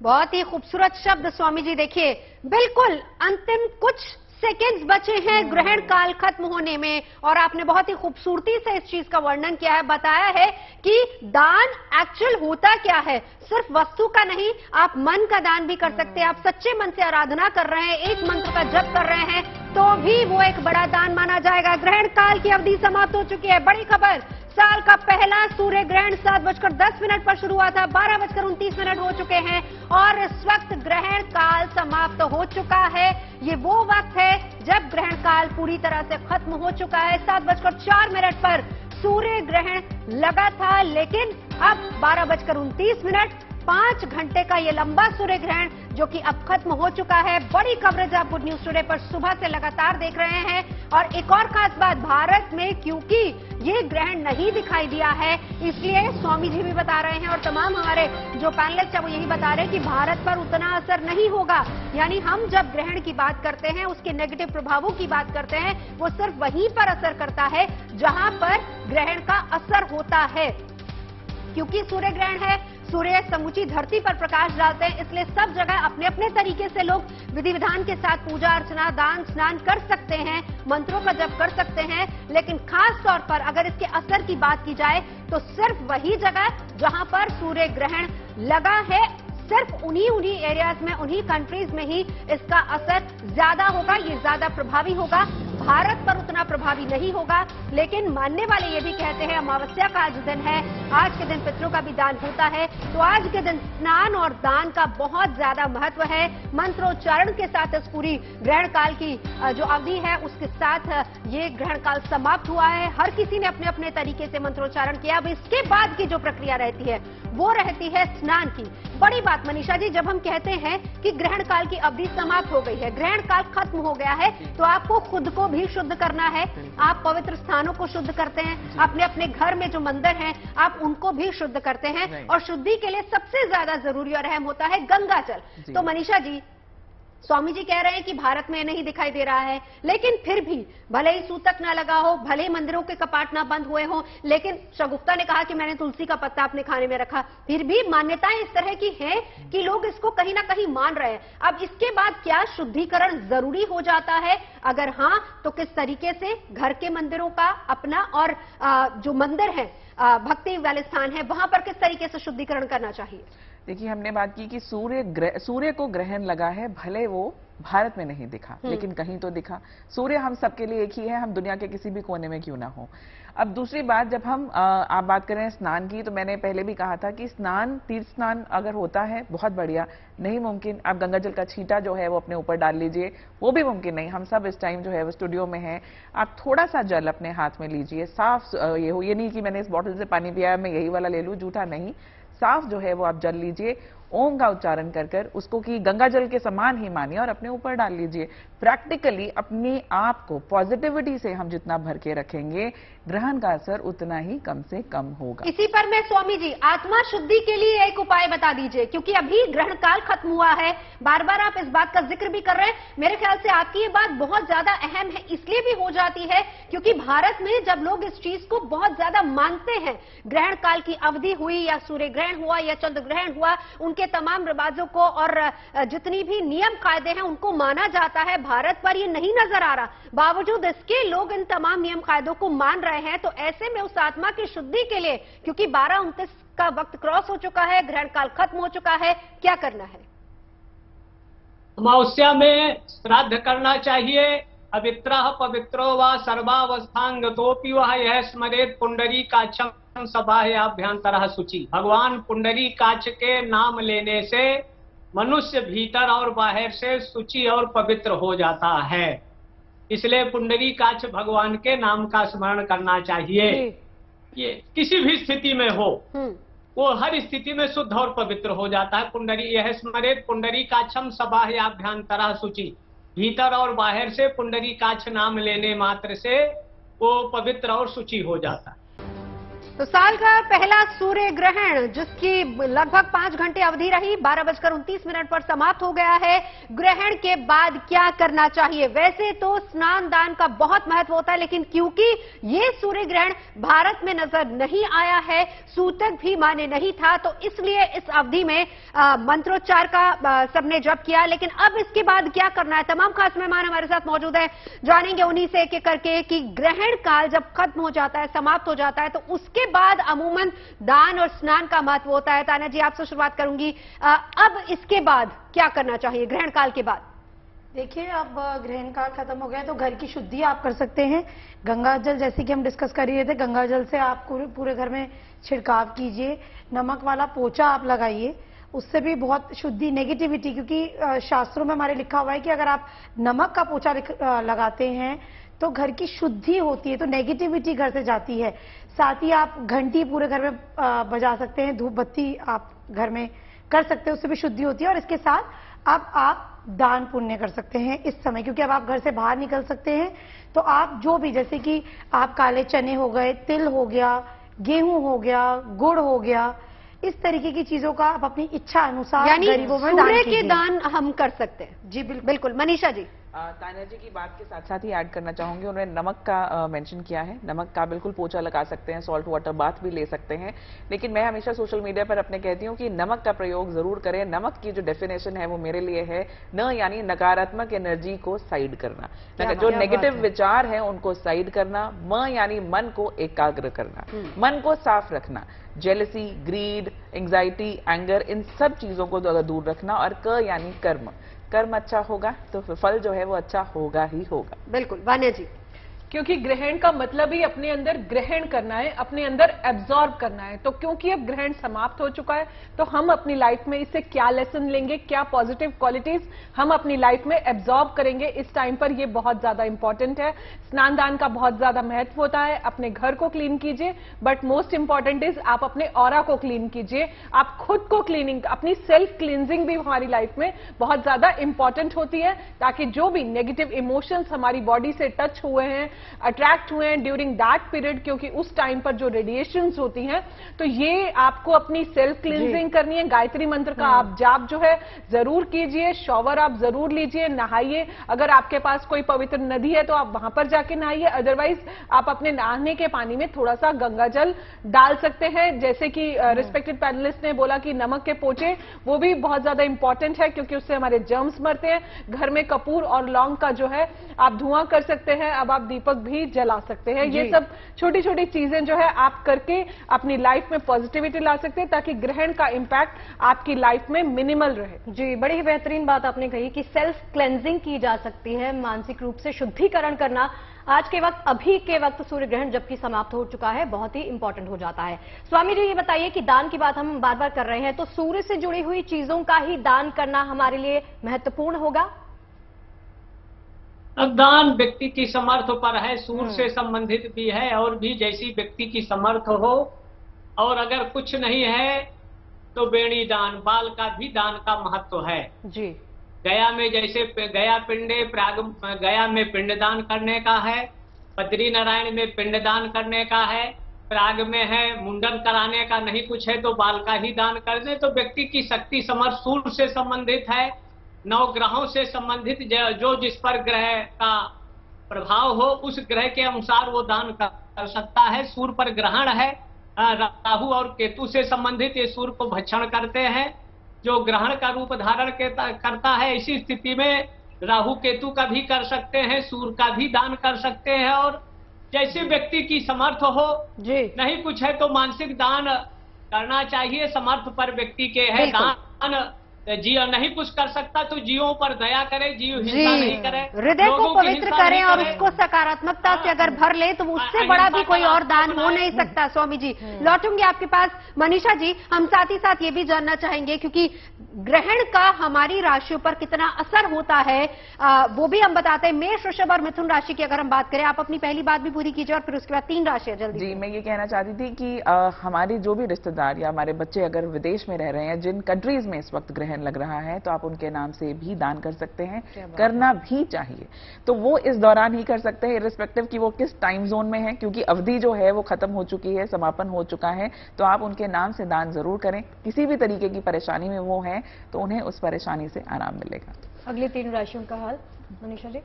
बहुत ही खूबसूरत शब्द स्वामी जी। देखिए बिल्कुल अंतिम कुछ सेकंड्स बचे हैं ग्रहण काल खत्म होने में और आपने बहुत ही खूबसूरती से इस चीज का वर्णन किया है, बताया है कि दान एक्चुअल होता क्या है। सिर्फ वस्तु का नहीं, आप मन का दान भी कर सकते हैं। आप सच्चे मन से आराधना कर रहे हैं, एक मंत्र का जप कर रहे हैं तो भी वो एक बड़ा दान माना जाएगा। ग्रहण काल की अवधि समाप्त हो चुकी है। बड़ी खबर, साल का पहला सूर्य ग्रहण 7:10 पर शुरू हुआ था, 12:29 हो चुके हैं और इस वक्त ग्रहण काल समाप्त हो चुका है। ये वो वक्त है जब ग्रहण काल पूरी तरह से खत्म हो चुका है। 7:04 पर सूर्य ग्रहण लगा था, लेकिन अब 12:29, 5 घंटे का ये लंबा सूर्य ग्रहण जो कि अब खत्म हो चुका है। बड़ी कवरेज आप गुड न्यूज टुडे पर सुबह से लगातार देख रहे हैं। और एक और खास बात, भारत में क्योंकि ये ग्रहण नहीं दिखाई दिया है इसलिए स्वामी जी भी बता रहे हैं और तमाम हमारे जो पैनलिस्ट है वो यही बता रहे हैं कि भारत पर उतना असर नहीं होगा। यानी हम जब ग्रहण की बात करते हैं, उसके नेगेटिव प्रभावों की बात करते हैं, वो सिर्फ वहीं पर असर करता है जहां पर ग्रहण का असर होता है। क्योंकि सूर्य ग्रहण है, सूर्य समूची धरती पर प्रकाश डालते हैं, इसलिए सब जगह अपने अपने तरीके से लोग विधि विधान के साथ पूजा अर्चना, दान, स्नान कर सकते हैं, मंत्रों का जप कर सकते हैं। लेकिन खास तौर पर अगर इसके असर की बात की जाए तो सिर्फ वही जगह जहां पर सूर्य ग्रहण लगा है, सिर्फ उन्हीं एरियाज में, उन्हीं कंट्रीज में ही इसका असर ज्यादा होगा, ये ज्यादा प्रभावी होगा। भारत पर उतना प्रभावी नहीं होगा। लेकिन मानने वाले ये भी कहते हैं अमावस्या का आज दिन है, आज के दिन पितरों का भी दान होता है, तो आज के दिन स्नान और दान का बहुत ज्यादा महत्व है। मंत्रोच्चारण के साथ इस पूरी ग्रहण काल की जो अवधि है उसके साथ ये ग्रहण काल समाप्त हुआ है। हर किसी ने अपने अपने तरीके से मंत्रोच्चारण किया। अब इसके बाद की जो प्रक्रिया रहती है वो रहती है स्नान की। बड़ी बात मनीषा जी, जब हम कहते हैं कि ग्रहण काल की अवधि समाप्त हो गई है, ग्रहण काल खत्म हो गया है, तो आपको खुद को भी शुद्ध करना है। आप पवित्र स्थानों को शुद्ध करते हैं, अपने अपने घर में जो मंदिर हैं आप उनको भी शुद्ध करते हैं और शुद्धि के लिए सबसे ज्यादा जरूरी और अहम होता है गंगा जल। तो मनीषा जी, स्वामी जी कह रहे हैं कि भारत में नहीं दिखाई दे रहा है, लेकिन फिर भी भले ही सूतक ना लगा हो, भले ही मंदिरों के कपाट ना बंद हुए हों, लेकिन शगुफ्ता ने कहा कि मैंने तुलसी का पत्ता अपने खाने में रखा, फिर भी मान्यताएं इस तरह की हैं कि लोग इसको कहीं ना कहीं मान रहे हैं। अब इसके बाद क्या शुद्धिकरण जरूरी हो जाता है? अगर हाँ, तो किस तरीके से घर के मंदिरों का अपना और जो मंदिर है, भक्ति वाले स्थान है, वहां पर किस तरीके से शुद्धिकरण करना चाहिए? देखिए, हमने बात की कि सूर्य को ग्रहण लगा है, भले वो भारत में नहीं दिखा लेकिन कहीं तो दिखा। सूर्य हम सबके लिए एक ही है, हम दुनिया के किसी भी कोने में क्यों ना हो। अब दूसरी बात, जब हम आप बात करें स्नान की, तो मैंने पहले भी कहा था कि स्नान, तीर्थ स्नान अगर होता है बहुत बढ़िया, नहीं मुमकिन आप गंगा जल का छींटा जो है वो अपने ऊपर डाल लीजिए, वो भी मुमकिन नहीं। हम सब इस टाइम जो है वो स्टूडियो में हैं, आप थोड़ा सा जल अपने हाथ में लीजिए, साफ ये नहीं कि मैंने इस बॉटल से पानी पिया मैं यही वाला ले लूं, झूठा नहीं, साफ जो है वो आप जल लीजिए, ओम का उच्चारण कर कर उसको कि गंगा जल के समान ही मानिए और अपने ऊपर डाल लीजिए। प्रैक्टिकली अपने आप को पॉजिटिविटी से हम जितना भर के रखेंगे, ग्रहण का असर उतना ही कम से कम होगा। इसी पर मैं स्वामी जी आत्मा शुद्धि के लिए एक उपाय बता दीजिए, क्योंकि अभी ग्रहण काल खत्म हुआ है, बार बार आप इस बात का जिक्र भी कर रहे हैं। मेरे ख्याल से आपकी ये बात बहुत ज्यादा अहम है, इसलिए भी हो जाती है क्योंकि भारत में जब लोग इस चीज को बहुत ज्यादा मानते हैं, ग्रहण काल की अवधि हुई या सूर्य ग्रहण हुआ या चंद्र ग्रहण हुआ, उनके तमाम रिवाजों को और जितनी भी नियम कायदे हैं उनको माना जाता है। भारत पर ये नहीं नजर आ रहा, बावजूद इसके लोग इन तमाम नियम कायदों को मान रहे हैं। तो ऐसे में उस आत्मा की शुद्धि के लिए, क्योंकि 12-29 का वक्त क्रॉस हो चुका है, ग्रहण काल खत्म हो चुका है, क्या करना है? अमावस्या में श्राद्ध करना चाहिए। अवित्रः पवित्रो वा सर्वावस्थांगतोऽपि वः यः स्मरेत् पुंडरीकाक्षं सबाह्याभ्यंतरः शुचि। भगवान पुंडरीकाक्ष के नाम लेने से मनुष्य भीतर और बाहर से शुचि और पवित्र हो जाता है, इसलिए पुंडरीकाक्ष भगवान के नाम का स्मरण करना चाहिए। ये किसी भी स्थिति में हो, वो हर स्थिति में शुद्ध और पवित्र हो जाता है। यह स्मरेत पुंडरीकाक्षम सबाह्याभ्यंतरः शुचि, भीतर और बाहर से पुंडरीकाक्ष नाम लेने मात्र से वो पवित्र और शुचि हो जाता है। तो साल का पहला सूर्य ग्रहण, जिसकी लगभग 5 घंटे अवधि रही, 12:29 पर समाप्त हो गया है। ग्रहण के बाद क्या करना चाहिए? वैसे तो स्नान दान का बहुत महत्व होता है, लेकिन क्योंकि ये सूर्य ग्रहण भारत में नजर नहीं आया है, सूतक भी माने नहीं था, तो इसलिए इस अवधि में मंत्रोच्चार का सबने जप किया। लेकिन अब इसके बाद क्या करना है? तमाम खास मेहमान हमारे साथ मौजूद है, जानेंगे उन्हीं से एक-एक करके कि ग्रहण काल जब खत्म हो जाता है, समाप्त हो जाता है, तो उसके बाद अमूमन दान और स्नान का महत्व होता है। ताना जी, आपसे शुरुआत करूंगी। अब इसके बाद क्या करना चाहिए ग्रहण काल के बाद? देखिए, अब ग्रहण काल खत्म हो गया तो घर की शुद्धि आप कर सकते हैं। गंगा जल, जैसे कि हम डिस्कस कर रहे थे, गंगा जल से आप पूरे घर में छिड़काव कीजिए। नमक वाला पोछा आप लगाइए, उससे भी बहुत शुद्धि, नेगेटिविटी, क्योंकि शास्त्रों में हमारे लिखा हुआ है कि अगर आप नमक का पोछा लगाते हैं तो घर की शुद्धि होती है, तो नेगेटिविटी घर से जाती है। साथ ही आप घंटी पूरे घर में बजा सकते हैं, धूप बत्ती आप घर में कर सकते हैं, उससे भी शुद्धि होती है। और इसके साथ अब आप दान पुण्य कर सकते हैं इस समय, क्योंकि अब आप घर से बाहर निकल सकते हैं। तो आप जो भी, जैसे कि आप काले चने हो गए, तिल हो गया, गेहूं हो गया, गुड़ हो गया, इस तरीके की चीजों का आप अपनी इच्छा अनुसार गरीबों में दान कीजिए। सूर्य के दान हम कर सकते हैं। जी बिल्कुल। मनीषा जी, तान्या जी की बात के साथ साथ ही ऐड करना चाहूंगी, उन्होंने नमक का मेंशन किया है। नमक का बिल्कुल पोछा लगा सकते हैं, सॉल्ट वाटर बाथ भी ले सकते हैं, लेकिन मैं हमेशा सोशल मीडिया पर अपने कहती हूँ कि नमक का प्रयोग जरूर करें। नमक की जो डेफिनेशन है वो मेरे लिए है न, यानी नकारात्मक एनर्जी को साइड करना, जो नेगेटिव विचार है उनको साइड करना। म यानी मन को एकाग्र करना, मन को साफ रखना, जेलसी, ग्रीड, एंग्जाइटी, एंगर, इन सब चीजों को दूर रखना। और क यानी कर्म, कर्म अच्छा होगा तो फल जो है वो अच्छा होगा ही होगा। बिल्कुल। वान्या जी, क्योंकि ग्रहण का मतलब ही अपने अंदर ग्रहण करना है, अपने अंदर एब्जॉर्ब करना है। तो क्योंकि अब ग्रहण समाप्त हो चुका है, तो हम अपनी लाइफ में इससे क्या लेसन लेंगे, क्या पॉजिटिव क्वालिटीज हम अपनी लाइफ में एब्जॉर्ब करेंगे, इस टाइम पर ये बहुत ज्यादा इंपॉर्टेंट है। स्नान दान का बहुत ज्यादा महत्व होता है। अपने घर को क्लीन कीजिए, बट मोस्ट इंपॉर्टेंट इज आप अपने ऑरा को क्लीन कीजिए। आप खुद को क्लीनिंग, अपनी सेल्फ क्लींजिंग भी हमारी लाइफ में बहुत ज्यादा इंपॉर्टेंट होती है, ताकि जो भी नेगेटिव इमोशंस हमारी बॉडी से टच हुए हैं, अट्रैक्ट हुए हैं ड्यूरिंग दैट पीरियड, क्योंकि उस टाइम पर जो रेडिएशंस होती हैं, तो ये आपको अपनी सेल्फ क्लींजिंग करनी है। गायत्री मंत्र का आप जाप जो है जरूर कीजिए, शॉवर आप जरूर लीजिए, नहाइए। अगर आपके पास कोई पवित्र नदी है तो आप वहां पर जाके नहाइए, अदरवाइज आप अपने नहाने के पानी में थोड़ा सा गंगा जल डाल सकते हैं। जैसे कि रिस्पेक्टेड पैनलिस्ट ने बोला कि नमक के पोचे, वो भी बहुत ज्यादा इंपॉर्टेंट है क्योंकि उससे हमारे जर्म्स मरते हैं। घर में कपूर और लौंग का जो है आप धुआं कर सकते हैं, अब आप दीपक भी जला सकते हैं। ये सब छोटी छोटी चीजें जो है आप करके अपनी लाइफ में पॉजिटिविटी ला सकते हैं, ताकि ग्रहण का इंपैक्ट आपकी लाइफ में मिनिमल रहे। जी, बड़ी ही बेहतरीन बात आपने कही कि सेल्फ क्लेंजिंग की जा सकती है, मानसिक रूप से शुद्धिकरण करना आज के वक्त, अभी के वक्त सूर्य ग्रहण जबकि समाप्त हो चुका है, बहुत ही इंपॉर्टेंट हो जाता है। स्वामी जी, ये बताइए कि दान की बात हम बार बार कर रहे हैं, तो सूर्य से जुड़ी हुई चीजों का ही दान करना हमारे लिए महत्वपूर्ण होगा? अब दान व्यक्ति की समर्थ पर है, सूर्य से संबंधित भी है, और भी जैसी व्यक्ति की समर्थ हो। और अगर कुछ नहीं है तो बेड़ी दान, बाल का भी दान का महत्व है जी। गया में जैसे गया पिंडे प्राग, गया में पिंडदान करने का है, बद्री नारायण में पिंडदान करने का है, प्राग में है मुंडन कराने का, नहीं कुछ है तो बाल का ही दान कर दे। तो व्यक्ति की शक्ति समर्थ सूर्य से संबंधित है, 9 ग्रहों से संबंधित जो जिस पर ग्रह का प्रभाव हो उस ग्रह के अनुसार वो दान कर सकता है। सूर्य पर ग्रहण है, राहु और केतु से संबंधित, ये सूर्य को भक्षण करते हैं, जो ग्रहण का रूप धारण करता है। इसी स्थिति में राहु केतु का भी कर सकते हैं, सूर्य का भी दान कर सकते हैं। और जैसे व्यक्ति की समर्थ हो जी, नहीं कुछ है तो मानसिक दान करना चाहिए। समर्थ पर व्यक्ति के है दान, जीव नहीं कुछ कर सकता तो जीवों पर दया करे, जीव हिंसा नहीं करे, हृदय को पवित्र करें और उसको सकारात्मकता से अगर भर ले तो उससे बड़ा भी कोई और दान हो नहीं सकता। स्वामी जी, लौटूंगी आपके पास। मनीषा जी, हम साथ ही साथ ये भी जानना चाहेंगे क्योंकि ग्रहण का हमारी राशियों पर कितना असर होता है वो भी हम बताते हैं। मेष, वृषभ और मिथुन राशि की अगर हम बात करें, आप अपनी पहली बात भी पूरी कीजिए और फिर उसके बाद 3 राशियां जल्दी। जी, मैं ये कहना चाहती थी कि हमारे जो भी रिश्तेदार या हमारे बच्चे अगर विदेश में रह रहे हैं, जिन कंट्रीज में इस वक्त ग्रहण लग रहा है, तो आप उनके नाम से भी दान कर सकते हैं, करना भी चाहिए। तो वो इस दौरान ही कर सकते हैं, इर्रिस्पेक्टिव कि वो किस टाइम जोन में है, क्योंकि अवधि जो है वो खत्म हो चुकी है, समापन हो चुका है। तो आप उनके नाम से दान जरूर करें। किसी भी तरीके की परेशानी में वो है तो उन्हें उस परेशानी से आराम मिलेगा। अगली 3 राशियों का हाल मनीषा जी।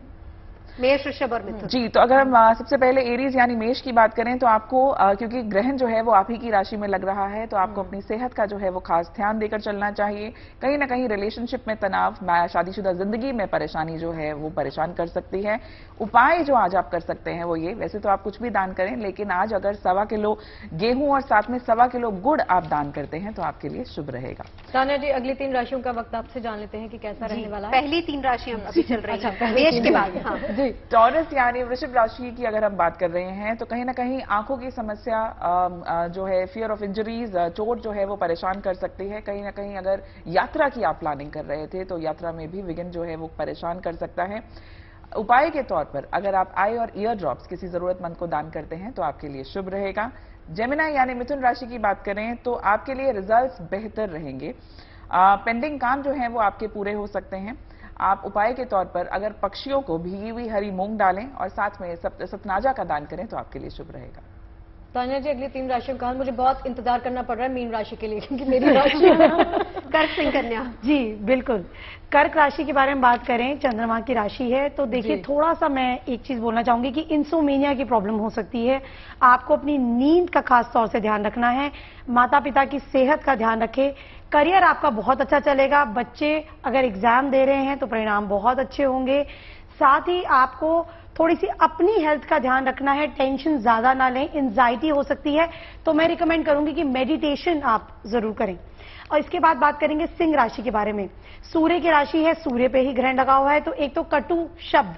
मेष, वृषभ और मिथुन। जी, तो अगर हम सबसे पहले एरीज यानी मेष की बात करें तो आपको क्योंकि ग्रहण जो है वो आप ही की राशि में लग रहा है, तो आपको अपनी सेहत का जो है वो खास ध्यान देकर चलना चाहिए। कहीं ना कहीं रिलेशनशिप में तनाव, शादीशुदा जिंदगी में परेशानी जो है वो परेशान कर सकती है। उपाय जो आज आप कर सकते हैं वो ये, वैसे तो आप कुछ भी दान करें, लेकिन आज अगर 1.25 किलो गेहूं और साथ में 1.25 किलो गुड़ आप दान करते हैं तो आपके लिए शुभ रहेगा। तान्या जी, अगली 3 राशियों का वक्त आपसे जान लेते हैं कि कैसा रहने वाला है। पहली 3 राशियां अभी चल रही है, मेष के बाद। हाँ। टॉरस यानी वृषभ राशि की अगर हम बात कर रहे हैं तो कहीं ना कहीं आंखों की समस्या जो है, फियर ऑफ इंजरीज, चोट जो है वो परेशान कर सकती है। कहीं ना कहीं अगर यात्रा की आप प्लानिंग कर रहे थे तो यात्रा में भी विघ्न जो है वो परेशान कर सकता है। उपाय के तौर पर अगर आप आई और ईयर ड्रॉप्स किसी जरूरतमंद को दान करते हैं तो आपके लिए शुभ रहेगा। जेमिनी यानी मिथुन राशि की बात करें तो आपके लिए रिजल्ट्स बेहतर रहेंगे। पेंडिंग काम जो है वो आपके पूरे हो सकते हैं। आप उपाय के तौर पर अगर पक्षियों को भीगी हुई हरी मूंग डालें और साथ में सतनाजा का दान करें तो आपके लिए शुभ रहेगा। तान्या जी, अगली 3 राशियों का मुझे बहुत इंतजार करना पड़ रहा है मीन राशि के लिए, क्योंकि मेरी राशि कर्क सिंह कन्या। जी बिल्कुल, कर्क राशि के बारे में बात करें, चंद्रमा की राशि है, तो देखिए थोड़ा सा मैं एक चीज बोलना चाहूंगी कि इंसोमेनिया की प्रॉब्लम हो सकती है। आपको अपनी नींद का खास तौर से ध्यान रखना है। माता पिता की सेहत का ध्यान रखें। करियर आपका बहुत अच्छा चलेगा। बच्चे अगर एग्जाम दे रहे हैं तो परिणाम बहुत अच्छे होंगे। साथ ही आपको थोड़ी सी अपनी हेल्थ का ध्यान रखना है, टेंशन ज्यादा ना लें, एंजाइटी हो सकती है, तो मैं रिकमेंड करूंगी कि मेडिटेशन आप जरूर करें। और इसके बाद बात करेंगे सिंह राशि के बारे में। सूर्य की राशि है, सूर्य पे ही ग्रहण लगा हुआ है, तो एक तो कटु शब्द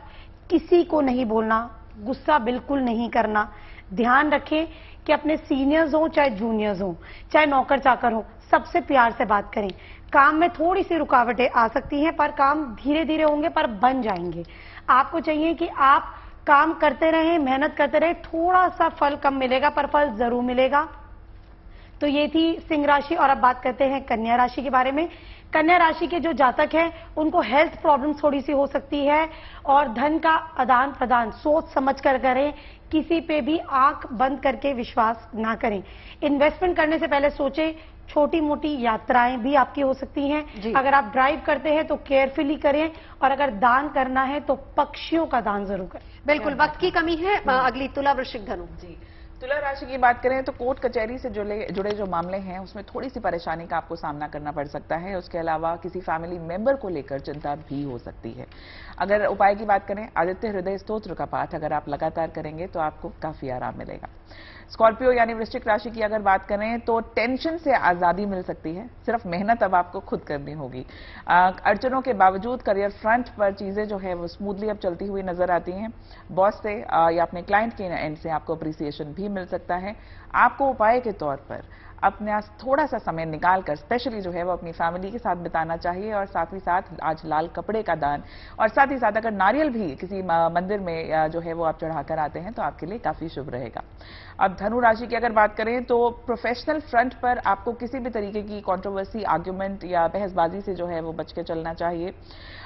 किसी को नहीं बोलना, गुस्सा बिल्कुल नहीं करना। ध्यान रखें कि अपने सीनियर्स हो चाहे जूनियर्स हो, चाहे नौकर चाकर हो, सबसे प्यार से बात करें। काम में थोड़ी सी रुकावटें आ सकती हैं, पर काम धीरे धीरे होंगे पर बन जाएंगे। आपको चाहिए कि आप काम करते रहें, मेहनत करते रहें, थोड़ा सा फल कम मिलेगा पर फल जरूर मिलेगा। तो ये थी सिंह राशि। और अब बात करते हैं कन्या राशि के बारे में। कन्या राशि के जो जातक हैं उनको हेल्थ प्रॉब्लम थोड़ी सी हो सकती है और धन का आदान प्रदान सोच समझ कर करें, किसी पे भी आंख बंद करके विश्वास ना करें। इन्वेस्टमेंट करने से पहले सोचें, छोटी मोटी यात्राएं भी आपकी हो सकती हैं। अगर आप ड्राइव करते हैं तो केयरफुली करें और अगर दान करना है तो पक्षियों का दान जरूर करें। बिल्कुल, वक्त की कमी है। अगली तुला वृश्चिक धनु। जी, तुला राशि की बात करें तो कोर्ट कचहरी से जुड़े जो मामले हैं उसमें थोड़ी सी परेशानी का आपको सामना करना पड़ सकता है। उसके अलावा किसी फैमिली मेंबर को लेकर चिंता भी हो सकती है। अगर उपाय की बात करें, आदित्य हृदय स्तोत्र का पाठ अगर आप लगातार करेंगे तो आपको काफी आराम मिलेगा। स्कॉर्पियो यानी वृश्चिक राशि की अगर बात करें तो टेंशन से आजादी मिल सकती है, सिर्फ मेहनत अब आपको खुद करनी होगी। अड़चनों के बावजूद करियर फ्रंट पर चीजें जो है वो स्मूथली अब चलती हुई नजर आती हैं। बॉस से या अपने क्लाइंट के एंड से आपको अप्रिसिएशन भी मिल सकता है। आपको उपाय के तौर पर अपने थोड़ा सा समय निकालकर स्पेशली जो है वो अपनी फैमिली के साथ बिताना चाहिए और साथ ही साथ आज लाल कपड़े का दान और साथ ही साथ अगर नारियल भी किसी मंदिर में जो है वो आप चढ़ाकर आते हैं तो आपके लिए काफी शुभ रहेगा। अब धनु राशि की अगर बात करें तो प्रोफेशनल फ्रंट पर आपको किसी भी तरीके की कंट्रोवर्सी, आर्ग्यूमेंट या बहसबाजी से जो है वो बच के चलना चाहिए।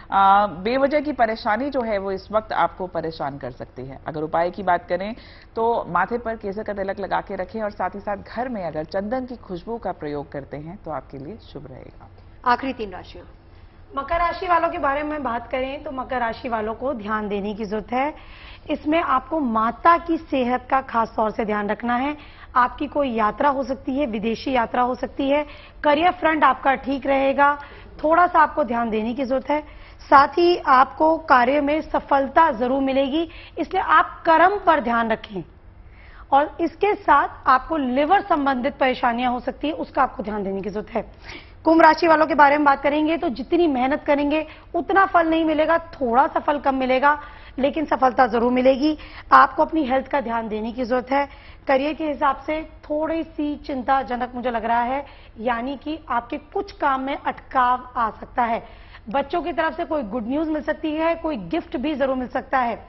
बेवजह की परेशानी जो है वो इस वक्त आपको परेशान कर सकती है। अगर उपाय की बात करें तो माथे पर केसर का तिलक लगा के रखें और साथ ही साथ घर में अगर चंदन की खुशबू का प्रयोग करते हैं तो आपके लिए शुभ रहेगा। आखिरी 3 राशियां। मकर राशि वालों के बारे में बात करें तो मकर राशि वालों को ध्यान देने की जरूरत है। इसमें आपको माता की सेहत का खास तौर से ध्यान रखना है। आपकी कोई यात्रा हो सकती है, विदेशी यात्रा हो सकती है। करियर फ्रंट आपका ठीक रहेगा, थोड़ा सा आपको ध्यान देने की जरूरत है। साथ ही आपको कार्य में सफलता जरूर मिलेगी, इसलिए आप कर्म पर ध्यान रखें। और इसके साथ आपको लिवर संबंधित परेशानियां हो सकती है, उसका आपको ध्यान देने की जरूरत है। कुंभ राशि वालों के बारे में बात करेंगे तो जितनी मेहनत करेंगे उतना फल नहीं मिलेगा, थोड़ा सा फल कम मिलेगा, लेकिन सफलता जरूर मिलेगी। आपको अपनी हेल्थ का ध्यान देने की जरूरत है। करियर के हिसाब से थोड़ी सी चिंताजनक मुझे लग रहा है, यानी कि आपके कुछ काम में अटकाव आ सकता है। बच्चों की तरफ से कोई गुड न्यूज मिल सकती है, कोई गिफ्ट भी जरूर मिल सकता है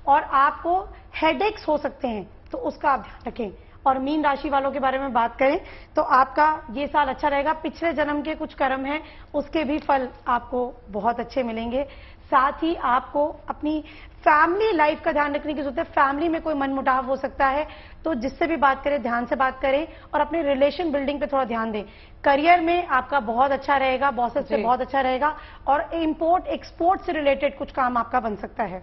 और आपको हेडेक्स हो सकते हैं, तो उसका आप ध्यान रखें। और मीन राशि वालों के बारे में बात करें तो आपका ये साल अच्छा रहेगा। पिछले जन्म के कुछ कर्म हैं उसके भी फल आपको बहुत अच्छे मिलेंगे। साथ ही आपको अपनी फैमिली लाइफ का ध्यान रखने की जरूरत है। फैमिली में कोई मनमुटाव हो सकता है, तो जिससे भी बात करें ध्यान से बात करें और अपने रिलेशन बिल्डिंग पे थोड़ा ध्यान दें। करियर में आपका बहुत अच्छा रहेगा, बॉसेस से बहुत अच्छा रहेगा और इंपोर्ट एक्सपोर्ट से रिलेटेड कुछ काम आपका बन सकता है।